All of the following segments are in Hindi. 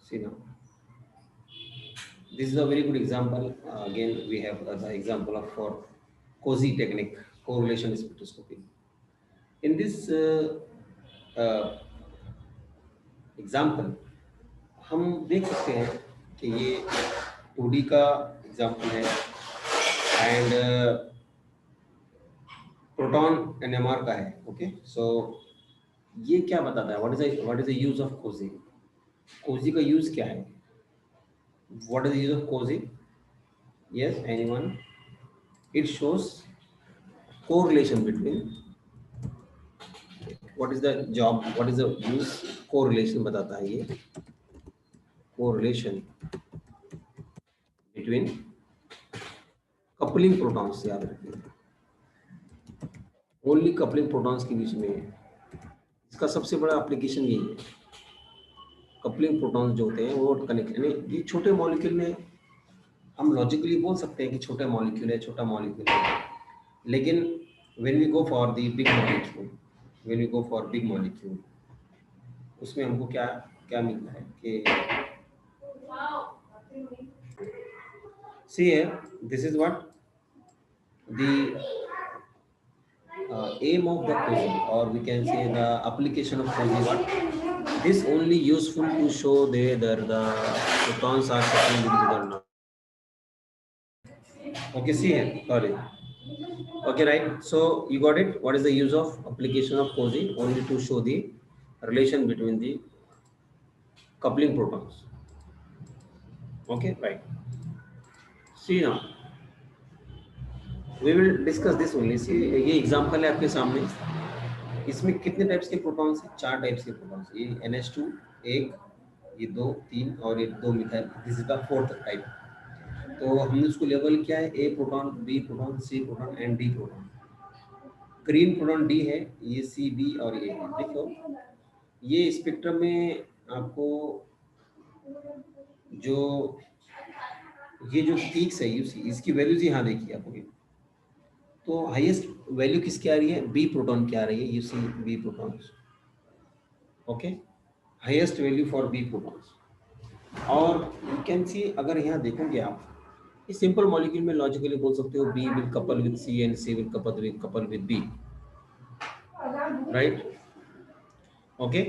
See now, this is a very good example. Again, we have the example of for COSY technique, correlation spectroscopy. In this uh, example हम देख सकते हैं कि ये 2D का एग्जाम्पल है एंड प्रोटॉन एनएमआर का है. ओके, सो ये क्या बताता है? What is the use of COSY? COSY का यूज क्या है? What is the use of COSY? Yes, anyone? It shows correlation between. What is the job, what is the use? Correlation बताता है ये, कोरिलेशन बिटवीन कपलिंग प्रोटॉन्स. याद रखिए, ओनली कपलिंग प्रोटॉन्स के बीच में है. इसका सबसे बड़ा एप्लीकेशन यही है. कपलिंग प्रोटॉन्स जो होते हैं वो कनेक्ट, यानी ये छोटे मॉलिक्यूल में हम लॉजिकली बोल सकते हैं कि छोटा मॉलिक्यूल है, छोटा मॉलिक्यूल है, लेकिन when we go for the big molecule, when we go for big molecule, उसमें हमको क्या क्या मिलता है कि see here, this is what the aim of the COSY, or we can say the application of COSY. What this only useful to show whether the protons are coupling with each other or not. Okay, see here, sorry. Okay, right, so you got it. What is the use of application of COSY? Only to show the relation between the coupling protons. Okay, right. See now, we will discuss this only. See, ये एग्जाम्पल है आपके सामने. इसमें कितने टाइप्स के प्रोटॉन्स हैं? 4 टाइप्स के प्रोटॉन्स. ये NH2 एक, ये 2 3 और ये 2 methyl. This is the 4th type. तो हमने उसको लेबल किया है A proton, B proton, C proton and D proton. Green proton D है, ये C, B और A है. देखो, ये स्पेक्ट्रम में आपको जो ये जो पीक्स है यूसी, इसकी वैल्यूज यहाँ देखिए आप. तो हाईएस्ट वैल्यू किसकी आ रही है? बी प्रोटॉन की आ रही है. You see B protons. Okay, highest value for B protons. और यू कैन सी, अगर यहाँ देखोगे आप, इस सिंपल मॉलिक्यूल में लॉजिकली बोल सकते हो B will couple with C and C will couple with B, right? Okay,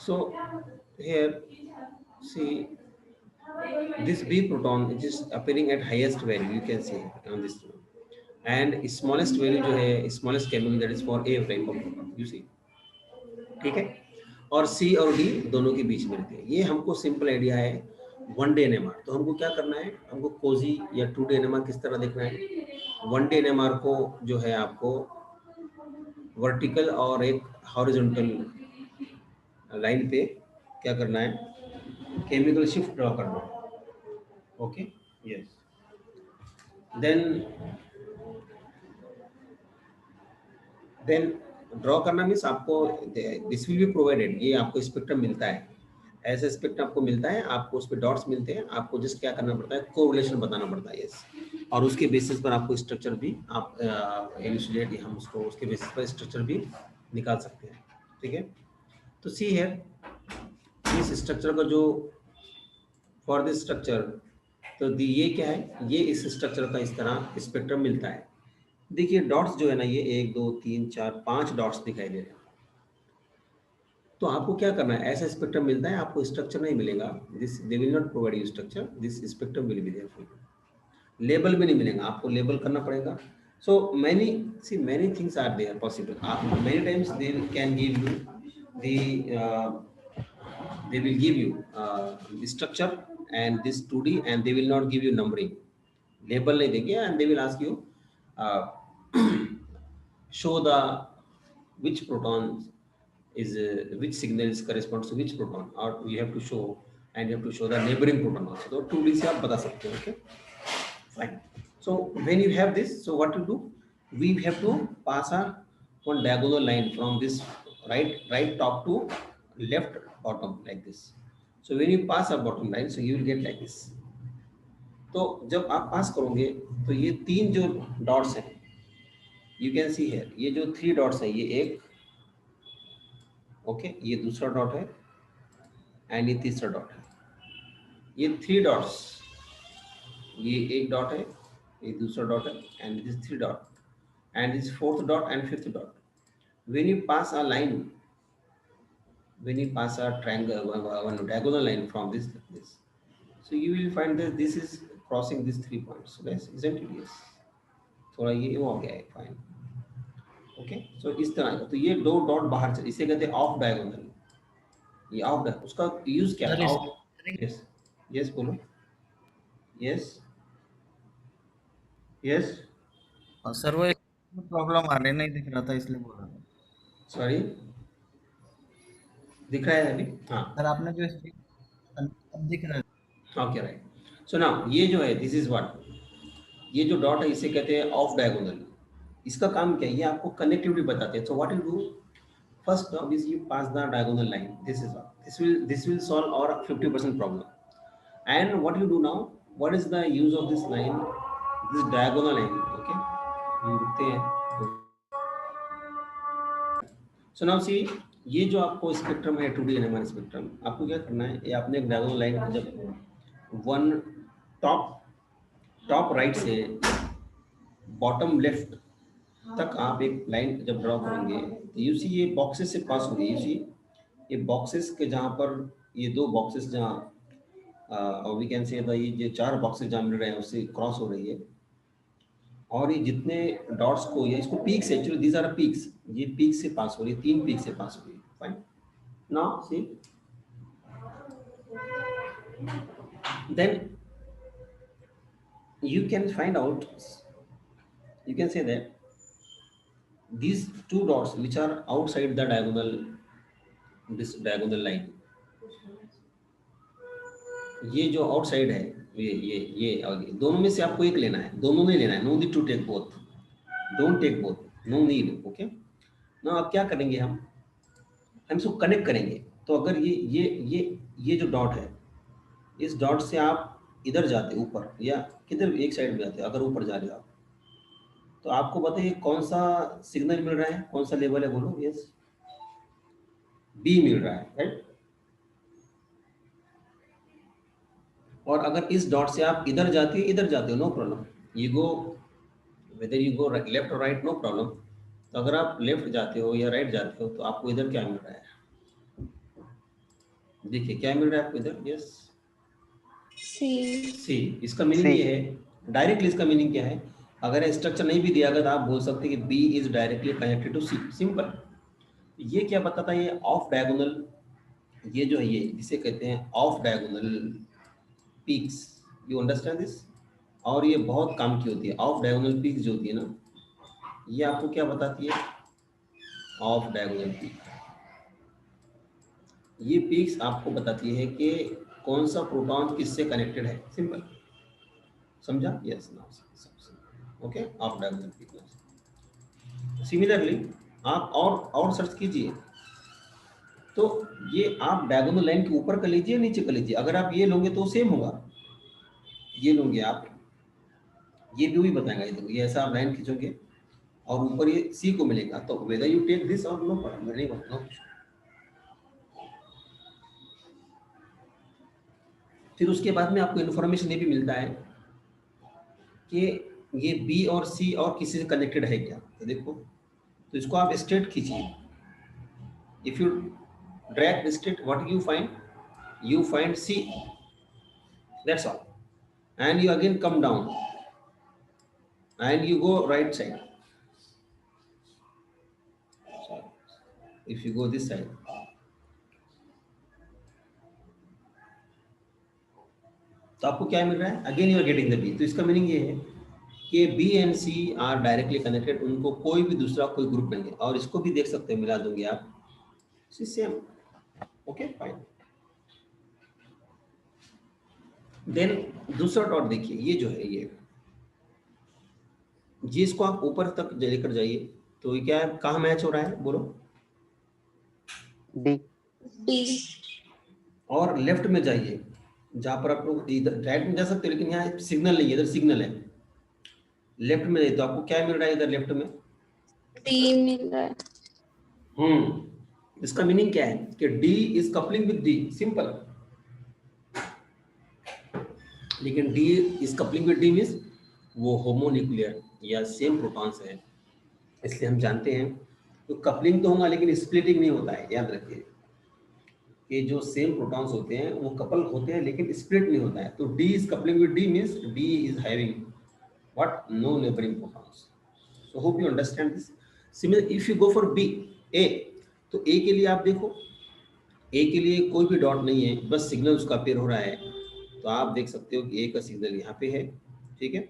so here see this B proton it is appearing at highest value, you can see on this one, and smallest value जो है, smallest chemical, that is for A type of proton, you see. ठीक है, और C और D दोनों के बीच में रहते हैं. ये हमको सिंपल आइडिया है 1D NMR. तो हमको क्या करना है? हमको कोजी या 2D NMR किस तरह देखना है? 1D NMR को जो है आपको वर्टिकल और एक हॉरिजॉन्टल लाइन पे क्या करना है? केमिकल शिफ्ट ड्रॉ करना है. Okay, yes. देन ड्रॉ करना मीन्स आपको दिस विल बी प्रोवाइडेड. ये आपको स्पेक्ट्रम मिलता है, ऐसा स्पेक्ट्रम आपको मिलता है, आपको उस पर डॉट्स मिलते हैं. आपको जस्ट क्या करना पड़ता है? कोरिलेशन बताना पड़ता है. यस, और उसके बेसिस पर आपको स्ट्रक्चर भी आप इल्यूस्ट्रेट, हम उसको उसके बेसिस पर स्ट्रक्चर भी निकाल सकते हैं. ठीक है, तो सी हियर, इस स्ट्रक्चर का जो फॉर दिस स्ट्रक्चर, तो ये क्या है? ये इस स्ट्रक्चर का इस तरह स्पेक्ट्रम मिलता है. देखिए डॉट्स जो है ना, ये 1 2 3 4 5 डॉट्स दिखाई दे रहे हैं. तो आपको क्या करना है? ऐसा स्पेक्ट्रम मिलता है, आपको स्ट्रक्चर नहीं मिलेगा. This they will not provide you structure, this spectrum will be there for you. Label भी नहीं मिलेगा, आपको लेबल करना पड़ेगा. So many things are there possible. Many times they can give you the they will give you structure and this 2D, and they will not give you numbering. Label nahi denge, and they will ask you show the which proton is which signal is corresponds to which proton, or you have to show, and you have to show the neighboring proton also. So 2D se aap bata sakte ho. Okay, fine. So when you have this, so what to do? We have to pass a one diagonal line from this right top to left bottom like this. So when you pass a bottom line, so you will get like this. तो जब आप पास करोगे तो ये 3 जो डॉट्स हैं, यू कैन सी हियर, ये जो 3 डॉट्स है, ये एक, ओके, ये दूसरा डॉट है, एंड ये तीसरा डॉट है, ये 3 डॉट्स, ये एक डॉट है, ये दूसरा डॉट है, and this 3 dot, and this 4th dot and 5th dot. When you pass a line, when you pass a triangle, one diagonal line from this, so you will find that this is crossing these 3 points. So yes, isn't it? Yes. थोड़ा ये हो गया है, फाइन. ओके, सो इस तरह का, तो ये दो डॉट बाहर चले, इसे कहते हैं ऑफ डायगोनल. ये ऑफ डायगोनल, उसका यूज क्या है? ऑफ. यस, यस बोलो. Yes, yes. सर वो प्रॉब्लम आ रही नहीं दिख रहा था इसलिए बोल रहा था. सॉरी, दिख रहा है अभी? हाँ सर आपने जो अब दिख रहा है. Okay, right. सो नाउ ये जो है, दिस इज व्हाट, ये जो डॉट है इसे कहते हैं ऑफ डायगोनल. इसका काम क्या है? ये आपको कनेक्टिविटी बताते हैं. So what you do, first obviously you pass the diagonal line. This is what, this will solve our 50% problem. And what you do now, what is the use of this line, this diagonal line? Okay, हम लिखते हैं. So now see, ये जो आपको स्पेक्ट्रम है 2D एनएमआर स्पेक्ट्रम, आपको क्या करना है, ये आपने एक डायगोनल लाइन जब वन टॉप राइट से बॉटम लेफ्ट तक आप एक लाइन जब ड्रॉ करेंगे, यू सी ये बॉक्सेस से पास होगी. यू सी ये बॉक्सेस के जहाँ पर, ये दो बॉक्सेस जहाँ वी कैन से ये जो 4 बॉक्सेस जहाँ मिल रहे हैं उससे क्रॉस हो रही है, और ये जितने डॉट्स को, या इसको peaks, actually these are peaks, ये पीक से पास हो रही है, 3 पीक से पास हो रही है. Fine. Now see, then you can find out, you can say that these 2 dots which are outside the diagonal, this diagonal line, ये जो आउटसाइड है, ये आगे, दोनों में से आपको एक लेना है, दोनों नहीं लेना है. No need to take both, don't take both, no need. Okay, ना आप क्या करेंगे, हम इसको कनेक्ट करेंगे. तो अगर ये जो डॉट है, इस डॉट से आप इधर जाते ऊपर या किधर एक साइड में जाते, अगर ऊपर जा रहे हो आप, तो आपको बताइए कौन सा सिग्नल मिल रहा है, कौन सा लेवल है, बोलो. यस, बी मिल रहा है, राइट. और अगर इस डॉट से आप इधर जाते हो, no problem, you go, whether you go left और राइट, नो प्रॉब्लम. तो अगर आप लेफ्ट जाते हो या राइट जाते हो, तो आपको इधर क्या मिल रहा है, देखिए क्या मिल रहा है आपको इधर. यस, सी. इसका मीनिंग ये है, डायरेक्टली इसका मीनिंग क्या है, अगर स्ट्रक्चर नहीं भी दिया गया तो आप बोल सकते हैं कि B is directly connected to C, simple. ये क्या बताता है, ये ऑफ डायगोनल, ये जो है ये जिसे कहते हैं of diagonal peaks, you understand this. और ये बहुत काम की होती है, ऑफ डायगोनल पीक्स जो होती है ना, ये आपको क्या बताती है, ऑफ डायगोनल पीक, ये पीक्स आपको बताती है कि कौन सा प्रोटॉन किससे कनेक्टेड है. सिंपल, समझा? Yes, now okay, of diagonal peak. Similarly आप और सर्च कीजिए, तो ये आप डायगोनल लाइन के ऊपर कर लीजिए, नीचे कर लीजिए. अगर आप ये लोगे तो सेम होगा, ये लोगे आप, ये भी वही बताएगा. ये देखो, ये ऐसा आप लाइन खींचोगे और ऊपर ये सी को मिलेगा, तो वेदर यू टेक दिस और no problem, very good, no. फिर उसके बाद में आपको इन्फॉर्मेशन ये भी मिलता है कि ये बी और सी और किसी से कनेक्टेड है क्या. तो देखो, तो इसको आप स्ट्रेट खींचिए. If you drag straight, what you find C, that's all. And you again come down and you go right side. So if you go this side, तो आपको क्या मिल रहा है, again you are getting the B. तो इसका मीनिंग ये है कि B and C are directly connected, उनको कोई भी दूसरा कोई ग्रुप नहीं है. और इसको भी देख सकते हैं, मिला दूंगे आप, सेम. Okay, fine. देन दूसरा डॉट देखिए, ये जो है ये इसको आप ऊपर तक लेकर जाइए, तो ये क्या है, कहाँ मैच हो रहा है, बोलो. डी. और लेफ्ट में जाइए, जहाँ पर आप लोग इधर राइट में जा सकते हो, लेकिन यहाँ सिग्नल नहीं है, इधर सिग्नल है. लेफ्ट में जाइए तो आपको क्या मिल रहा है इधर लेफ्ट में, डी मिल रहा है. इसका मीनिंग क्या है कि D is coupling with D, simple. लेकिन D is coupling with D means वो होमोन्यूक्लियर या सेम प्रोटॉन्स है, इसलिए हम जानते हैं तो कपलिंग तो होगा लेकिन स्प्लिटिंग नहीं होता है। याद रखिए कि जो सेम प्रोटॉन्स होते हैं वो कपल होते हैं लेकिन स्प्लिट नहीं होता है। तो D is coupling with D means D is having what, no neighbouring protons. So hope you understand this. Similar if you go for B, A, तो ए के लिए आप देखो, ए के लिए कोई भी डॉट नहीं है, बस सिग्नल उसका अपेयर हो रहा है। तो आप देख सकते हो कि ए का सिग्नल यहाँ पे है, ठीक है,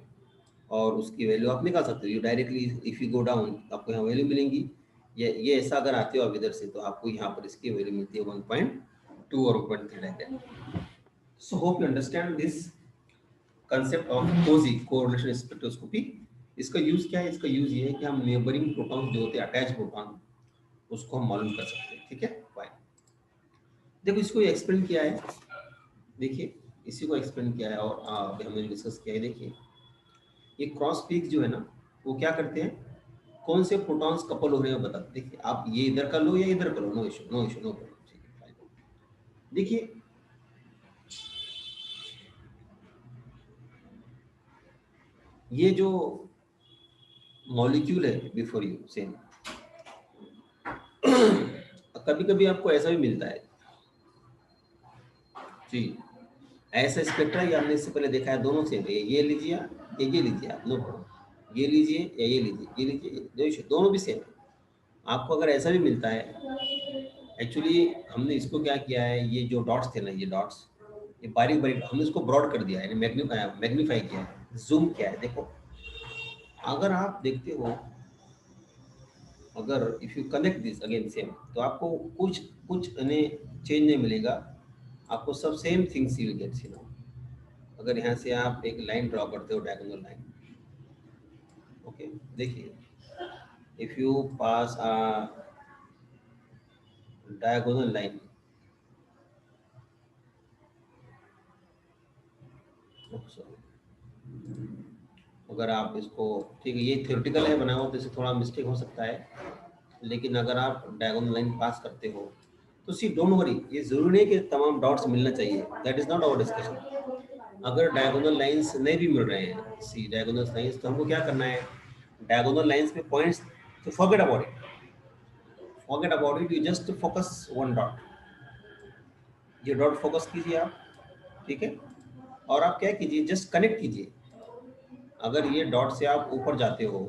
और उसकी वैल्यू आप निकाल सकते हो। You directly if you go down आपको यहाँ वैल्यू मिलेंगी। ये ऐसा अगर आते हो आप इधर से तो आपको यहाँ पर इसकी वैल्यू मिलती है 1.2 और 1.3 like that. So hope you understand this concept of COSY, correlation spectroscopy. इसका यूज क्या है? इसका यूज ये है कि हम नेबरिंग प्रोटॉन जो होते हैं अटैच प्रोटॉन, उसको हम मालूम कर सकते हैं, ठीक है। फाइन, देखो इसको एक्सप्लेन किया है, देखिए इसी को एक्सप्लेन किया है और अभी हमने डिस्कस किया है। देखिए ये क्रॉस पीक जो है ना, वो क्या करते हैं, कौन से प्रोटॉन्स कपल हो रहे हैं बताते। देखिए आप ये इधर कर लो या इधर करो, no issue, no issue, no problem, ठीक है। देखिए ये जो मॉलिक्यूल है बिफोर यू सेम, कभी कभी आपको ऐसा भी मिलता है जी, ऐसा स्पेक्ट्रा ही हमने इससे पहले देखा है, दोनों सेम है। ये लीजिए, ये लीजिए आप, नो प्रॉब्लम, ये लीजिए या ये लीजिए, ये लीजिए, दोनों भी सेम है। आपको अगर ऐसा भी मिलता है, एक्चुअली हमने इसको क्या किया है, ये जो डॉट्स थे ना, ये डॉट्स, ये बारीक बारीक हमने इसको ब्रॉड कर दिया है, मैग्नीफाई किया है, जूम किया है। देखो अगर आप देखते हो, अगर if you connect this again same, तो आपको कुछ कुछ चेंज नहीं मिलेगा, आपको सब same things you will get, see no. अगर यहाँ से आप एक लाइन ड्रॉ करते हो, डायगोनल लाइन, ओके, देखिए if you pass a diagonal line, अगर आप इसको, ठीक है ये थ्योरेटिकल है बना हुआ तो इसे थोड़ा मिस्टेक हो सकता है, लेकिन अगर आप डायगोनल लाइन पास करते हो तो सी डोंट वरी, ये जरूरी नहीं कि तमाम डॉट्स मिलना चाहिए, that is not our discussion. अगर डायगोनल लाइंस नहीं भी मिल रहे हैं, सी डायगोनल लाइंस, तो हमको क्या करना है, डायगोनल लाइंस पे पॉइंट्स, तो forget about it, forget about it, you just focus one dot, ये डॉट फोकस कीजिए आप, ठीक है, और आप क्या कीजिए, जस्ट कनेक्ट कीजिए। अगर ये डॉट से आप ऊपर जाते हो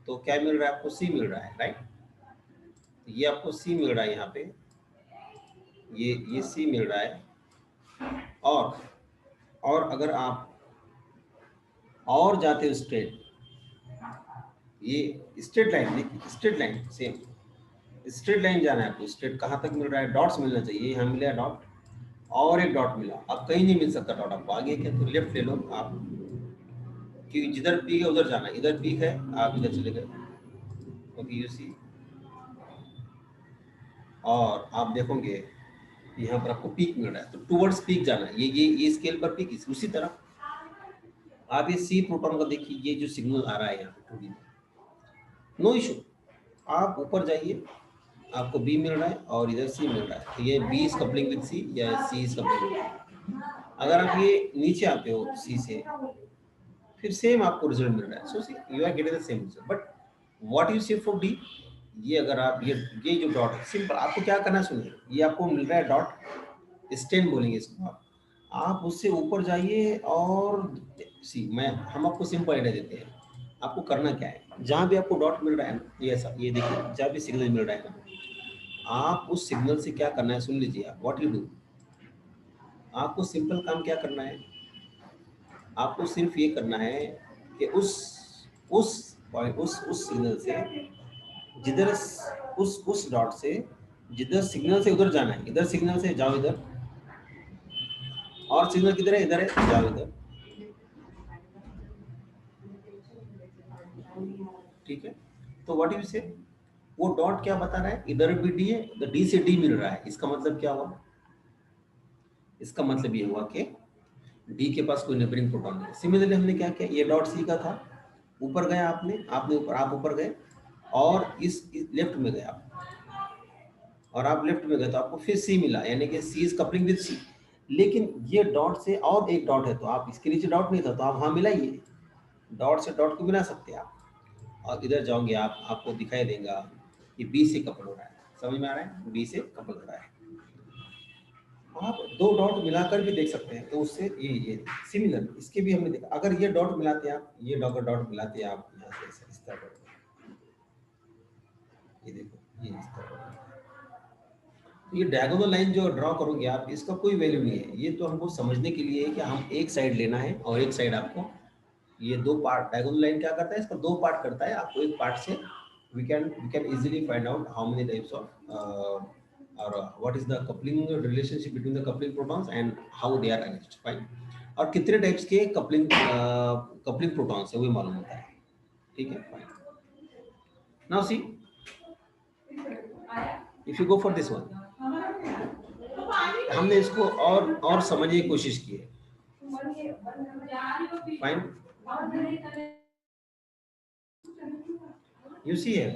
तो क्या मिल रहा है आपको, सी मिल रहा है, राइट। ये आपको सी मिल रहा है यहाँ पे, ये सी मिल रहा है। और अगर आप और जाते हो स्ट्रेट, ये स्ट्रेट लाइन, देखिए straight line same, straight line जाना है आपको, स्ट्रेट कहाँ तक मिल रहा है, डॉट्स मिलना चाहिए, यहाँ मिला डॉट, और एक डॉट मिला, अब कहीं नहीं मिल सकता डॉट आपको, आगे क्या, तो लेफ्ट ले लो आप, कि जिधर पीक है उधर जाना है, इधर पीक है आप इधर चले गए, ओके यू सी, और आप देखोगे यहाँ पर आपको पीक मिल रहा है, तो टुवर्ड्स पीक जाना है, ये स्केल पर पीक, उसी तरह आप ये सी प्रोटॉन का देखिए, ये जो सिग्नल आ रहा है यहाँ पे 2D में, नो इशू, आप ऊपर जाइए, आपको बी मिल रहा है और इधर सी मिल रहा है, तो ये B is coupling with C या सी इज कपलिंग विद। अगर आप ये नीचे आते हो सी से, फिर सेम आपको रिजल्ट मिल रहा है, so see you are getting the same result, but what you see for D, ये अगर आप ये जो डॉट है, सिंपल आपको क्या करना है, सुनिए, ये आपको मिल रहा है डॉट, स्टेन बोलेंगे इसको आप उससे ऊपर जाइए, और सी हम आपको सिंपल आइडिया देते हैं, आपको करना क्या है, जहाँ भी आपको डॉट मिल रहा है ना, ये ऐसा, ये देखिए जहाँ भी सिग्नल मिल रहा है ना, आप उस सिग्नल से क्या करना है, सुन लीजिए आप, व्हाट यू डू, आपको सिंपल काम क्या करना है, आपको सिर्फ ये करना है कि उस पॉइंट, उस सिग्नल से जिधर, उस डॉट से जिधर सिग्नल से उधर जाना है, इधर सिग्नल से जाओ इधर, और सिग्नल किधर है, इधर है, जाओ इधर, ठीक है। तो व्हाट यू से, वो डॉट क्या बता रहा है, इधर भी डी है, इधर डी से डी मिल रहा है, इसका मतलब क्या हुआ, इसका मतलब ये हुआ कि डी के पास कोई नेबरिंग प्रोटॉन नहीं है। सिमिलरली हमने क्या किया, ये डॉट सी का था, ऊपर गया आपने ऊपर, आप ऊपर गए और इस लेफ्ट में गए आप, और आप लेफ्ट में गए तो आपको फिर सी मिला, यानी कि सी इज कपलिंग विद सी। लेकिन ये डॉट से और एक डॉट है, तो आप इसके नीचे डॉट नहीं था तो आप वहाँ मिलाइए, डॉट से डॉट को मिला सकते हैं आप। और इधर जाओगे आप, आपको दिखाई देगा कि बी से कपल हो रहा है, समझ में आ रहा है, बी से कपल हो रहा है। आप दो डॉट मिलाकर भी देख सकते हैं, तो उससे ये सिमिलर इसके भी हमने देखा। अगर ये डॉट मिलाते हैं आप, ये डॉट मिलाते हैं आप यहाँ से इस तरह, ये देखो ये इस तरह, ये डायगोनल लाइन जो ड्रॉ करोगे आप, इसका कोई वैल्यू नहीं है, ये तो हमको समझने के लिए है कि हम एक साइड लेना है और एक साइड आपको, ये दो पार्ट डायगोनल लाइन क्या करता है, इसका दो पार्ट करता है, आपको एक पार्ट से we can easily find out how many types of or what is the coupling relationship between the coupling protons and how they are arranged, fine। और कितने टाइप्स के कपलिंग प्रोटॉन्स है वो मालूम होता है, ठीक है, fine. Now see if you go for this one, हमने इसको और समझने की कोशिश की है, फाइन। यू सी है,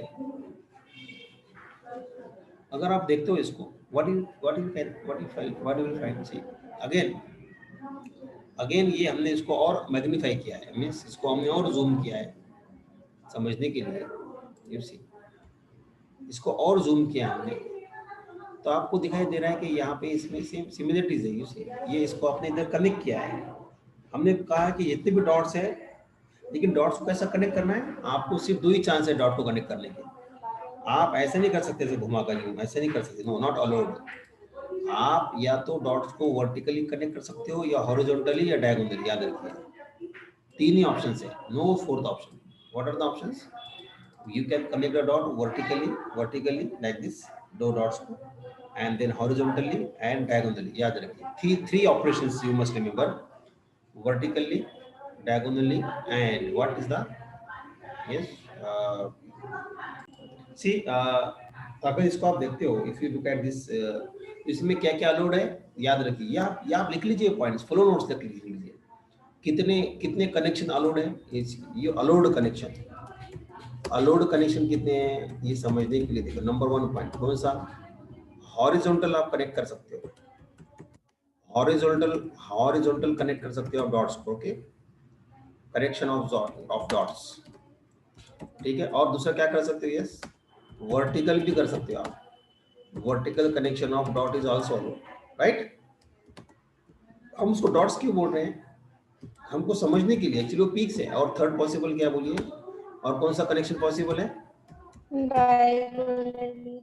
अगर आप देखते हो इसको, what you will find, see again ये हमने इसको और मैग्नीफाई किया है, मीन्स इसको हमने और जूम किया है समझने के लिए, यू सी इसको और जूम किया हमने, तो आपको दिखाई दे रहा है कि यहाँ पे इसमें सेम सिमिलरिटीज है, यू सी ये इसको आपने इधर कनेक्ट किया है। हमने कहा कि जितने भी डॉट्स है, लेकिन डॉट्स को कैसा कनेक्ट करना है, आपको सिर्फ दो ही चांस है डॉट को कनेक्ट करने के, आप ऐसे नहीं कर सकते थे घुमा कर, ऐसे नहीं कर सकते, नो नॉट अलाउड। आप या तो डॉट्स को वर्टिकली कनेक्ट कर सकते हो या हॉरिजॉन्टली या डायगोनली, याद रखिए तीन ही ऑप्शन है, no fourth option. What are the options, you can connect the dot vertically like this, दो dots को, and then horizontally and diagonally, याद रखिए three operations you must remember, vertically, diagonally, and what is the, yes, uh, see अगर इसको आप देखते हो, if you look at this, इसमें क्या क्या अलाउड है, याद रखिए, या आप लिख लीजिए पॉइंट्स, फ्लो नोट्स तक लिख लीजिए, कितने कितने कनेक्शन अलाउड है, ये अलाउड कनेक्शन, अलोड कनेक्शन कितने हैं ये समझने के लिए देखो, नंबर वन पॉइंट कौन सा, हॉरिजॉन्टल आप कनेक्ट कर सकते हो, हॉरिजॉन्टल कनेक्ट कर सकते हो आप डॉट्स को, ओके, कनेक्शन ऑफ डॉट्स, ठीक है। और दूसरा क्या कर सकते हो, यस, वर्टिकल भी कर सकते हो आप, vertical connection of dot is also right. हम उसको डॉट्स क्यों बोल रहे हैं, हमको समझने के लिए, एक्चुअली वो पीक्स है। और थर्ड पॉसिबल क्या बोलिए, और कौन सा कनेक्शन पॉसिबल है,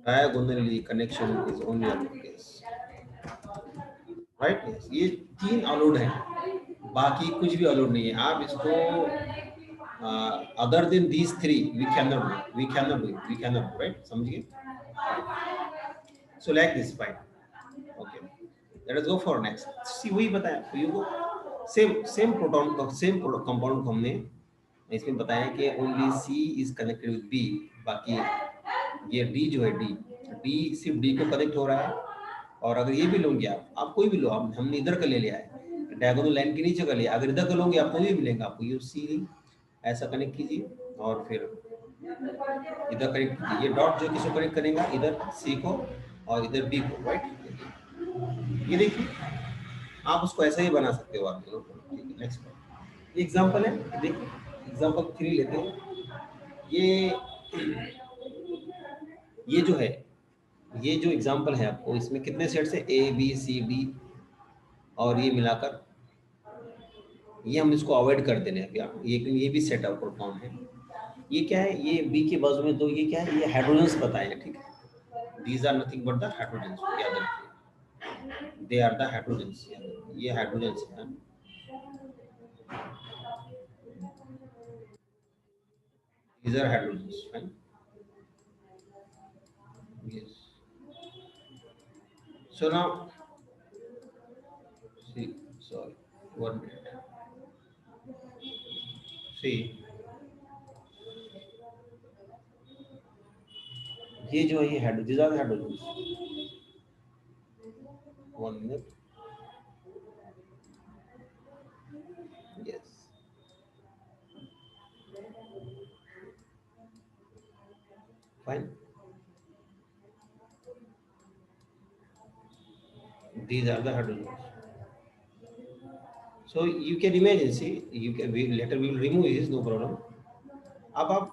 diagonally connection is only allowed, yes, right, yes, ये तीन अलाउड हैं, बाकी कुछ भी अलाउड नहीं है। आप इसको other than these three we cannot do, right, समझिए। So like this, fine, okay, let us go for next, see वही बताया आपको, you go same same proton का सेम कंपाउंड को हमने इसमें बताया कि only C is connected with B, बाकी ये डी जो है, डी सिर्फ डी को कनेक्ट हो रहा है। और अगर ये भी लोगे आप कोई भी लो, आप हमने इधर का ले लिया है, डायगोनल लाइन के नीचे का लिया, अगर इधर का लोगे आपको ये मिलेगा, आपको ये सी ऐसा कनेक्ट कीजिए और फिर इधर कनेक्ट कीजिए, ये डॉट जो किसको कनेक्ट करेगा, इधर सी को और इधर बी को, राइट। ये देखिए आप उसको ऐसा ही बना सकते हो आप, ठीक है। नेक्स्ट एग्जांपल है, देखिए एग्जांपल 3 लेते हैं। ये जो है, ये जो एग्जांपल है आपको, इसमें कितने सेट्स है, ए बी सी डी, और ये मिलाकर, ये हम इसको अवॉइड कर देने अभी आप, ये भी सेट ऑफ प्रोटॉन है। ये क्या है, ये बी के बाजू में दो, ये क्या है, ये हाइड्रोजन्स बताए हैं, ठीक है, these are nothing but the hydrogens, याद रखिए, दे आर द हाइड्रोजन्स, ये हाइड्रोजन्स है, these are hydrogens, fine, yes. So now see, sorry, 1 minute, see ये जो है, ये hydrogen, these are hydrogens, 1 minute, yes, fine. These are the hydrogens. So you can imagine, see, later we will remove this, no problem. अब आप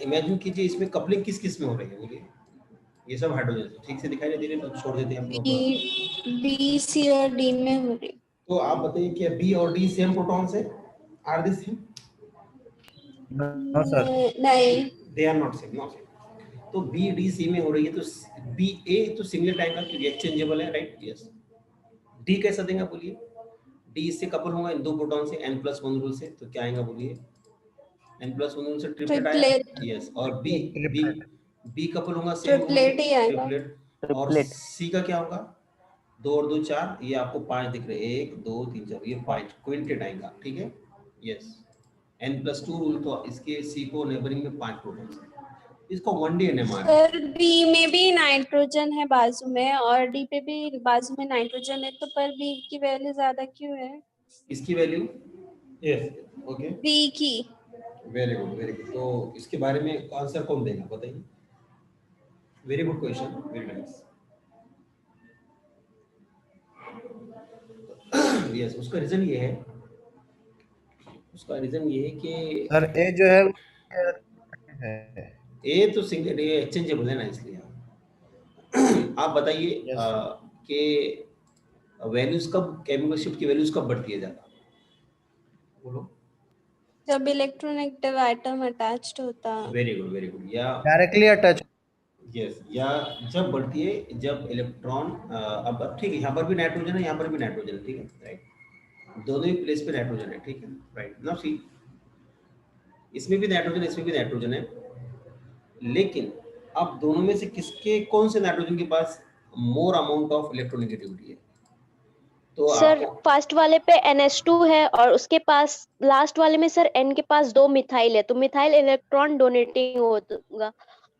इमेजिन कीजिए इसमें कपलिंग किस किस में हो रही है, बोलिए। ये सब हाइड्रोजन ठीक से दिखाई नहीं दे रहे तो छोड़ देते हैं हम लोग। बी सी और डी में हो रही। तो आप बताइए क्या बी और डी सेम प्रोटॉन्स है? Are they same? No sir, नहीं, they are not same, no same. तो बी डी सी में हो रही है तो बी ए तो सिंगलेट आएगा क्योंकि एक्सचेंजेबल है, राइट? यस। डी कैसा देंगे बोलिए? डी इससे कपल होगा इन दो प्रोटॉन से n+1 रूल से, तो क्या आएगा बोलिए? n+1 रूल से ट्रिपलेट आया। यस। और बी ट्रिपलेट, बी कपल होगा सेम रूल से, ट्रिपलेट ही आएगा। ट्रिपलेट। और सी का क्या होगा? 2 और 2 4, ये आपको 5 दिख रहे हैं, 1 2 3 4, ये 5 क्विंटेट आएगा, ठीक है? यस। n+2 रूल, तो इसके सी को नेबरिंग में 5 प्रोटॉन्स है, इसको 1D NMR है। सर बी में भी नाइट्रोजन है बाजू में और डी पे भी बाजू में नाइट्रोजन है, तो पर बी की वैल्यू ज्यादा क्यों है? इसकी वैल्यू? यस, ओके, बी की। Very good, very good. तो इसके बारे में आंसर कौन देगा बताइए? Very good question, very nice. Yes, उसका रीजन ये है, कि सर ए जो है ए तो सिंगल ये एक्सचेंजेबल है ना, इसलिए। आप बताइए कि वैल्यूज कब, केमिकल शिफ्ट की वैल्यूज कब बढ़ती है ज्यादा, बोलो? जब इलेक्ट्रोनेगेटिव आइटम अटैच्ड होता। Very good, very good. या डायरेक्टली अटैच। यस, या जब बढ़ती है जब इलेक्ट्रॉन, अब ठीक है, यहाँ पर भी नाइट्रोजन है, यहाँ पर भी नाइट्रोजन है, ठीक है, राइट? दोनों ही प्लेस पे नाइट्रोजन है, ठीक है, राइट? नाउ सी, इसमें भी नाइट्रोजन, इसमें भी नाइट्रोजन है, लेकिन अब दोनों में से किसके, कौन से नाइट्रोजन के पास मोर अमाउंट ऑफ इलेक्ट्रोनेगेटिविटी है? तो सर फर्स्ट वाले पे NH2 है और उसके पास लास्ट वाले में सर N के पास 2 मिथाइल है, तो मिथाइल इलेक्ट्रॉन डोनेटिंग होगा,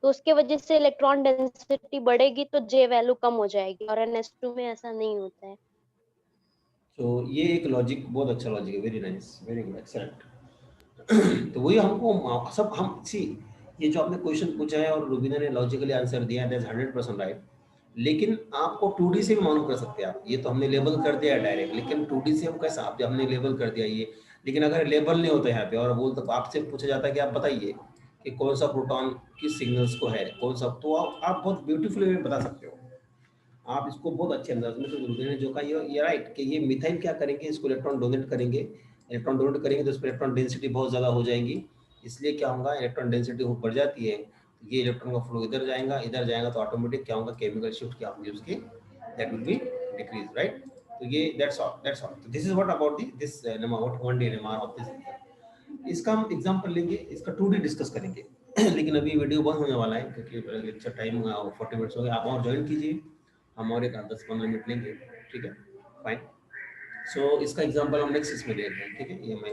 तो उसके वजह से इलेक्ट्रॉन डेंसिटी बढ़ेगी तो J वैल्यू कम हो जाएगी, और NH2 में ऐसा नहीं होता है। तो ये एक लॉजिक, बहुत अच्छा लॉजिक है, very nice, very good, excellent. तो वही हमको सब हम सी, ये जो आपने क्वेश्चन पूछा है और रुबीना ने लॉजिकली आंसर दिया है, दैट्स 100% राइट। लेकिन आपको 2D से भी मालूम कर सकते हैं आप, ये तो हमने लेबल कर दिया डायरेक्ट, लेकिन 2D से हम कैसा, आप जब हमने लेबल कर दिया ये, लेकिन अगर लेबल नहीं होता यहाँ पे और बोल, तो आपसे पूछा जाता है कि आप बताइए कि कौन सा प्रोटॉन किस सिग्नल्स को है, कौन सा, तो आप बहुत ब्यूटीफुल वे में बता सकते हो आप इसको बहुत अच्छे अंदाज में। तो रुबीना ने जो कहा ये राइट, कि ये मिथाइल क्या करेंगे, इसको इलेक्ट्रॉन डोनेट करेंगे, इलेक्ट्रॉन डोनेट करेंगे तो इस पर इलेक्ट्रॉन डेंसिटी बहुत ज़्यादा हो जाएगी, इसलिए क्या होगा, इलेक्ट्रॉन डेंसिटी बढ़ जाती है, ये इलेक्ट्रॉन का फ्लो इधर जाएगा तो ऑटोमेटिक क्या होगा, केमिकल शिफ्ट क्या होगी उसकी, that will be decrease, right? तो ये दैट्स ऑल। तो this is what about this what 1D NMR of this. इसका हम एग्जांपल लेंगे, इसका 2D डिस्कस करेंगे। लेकिन अभी वीडियो बंद होने वाला है क्योंकि लेक्चर टाइम 40 मिनट्स हो गए, आप और ज्वाइन कीजिए, हम और एक 10-15 मिनट लेंगे, ठीक है, फाइन। सो इसका एग्जांपल हम नेक्स्ट इसमें देखते हैं, ठीक है? ये मैं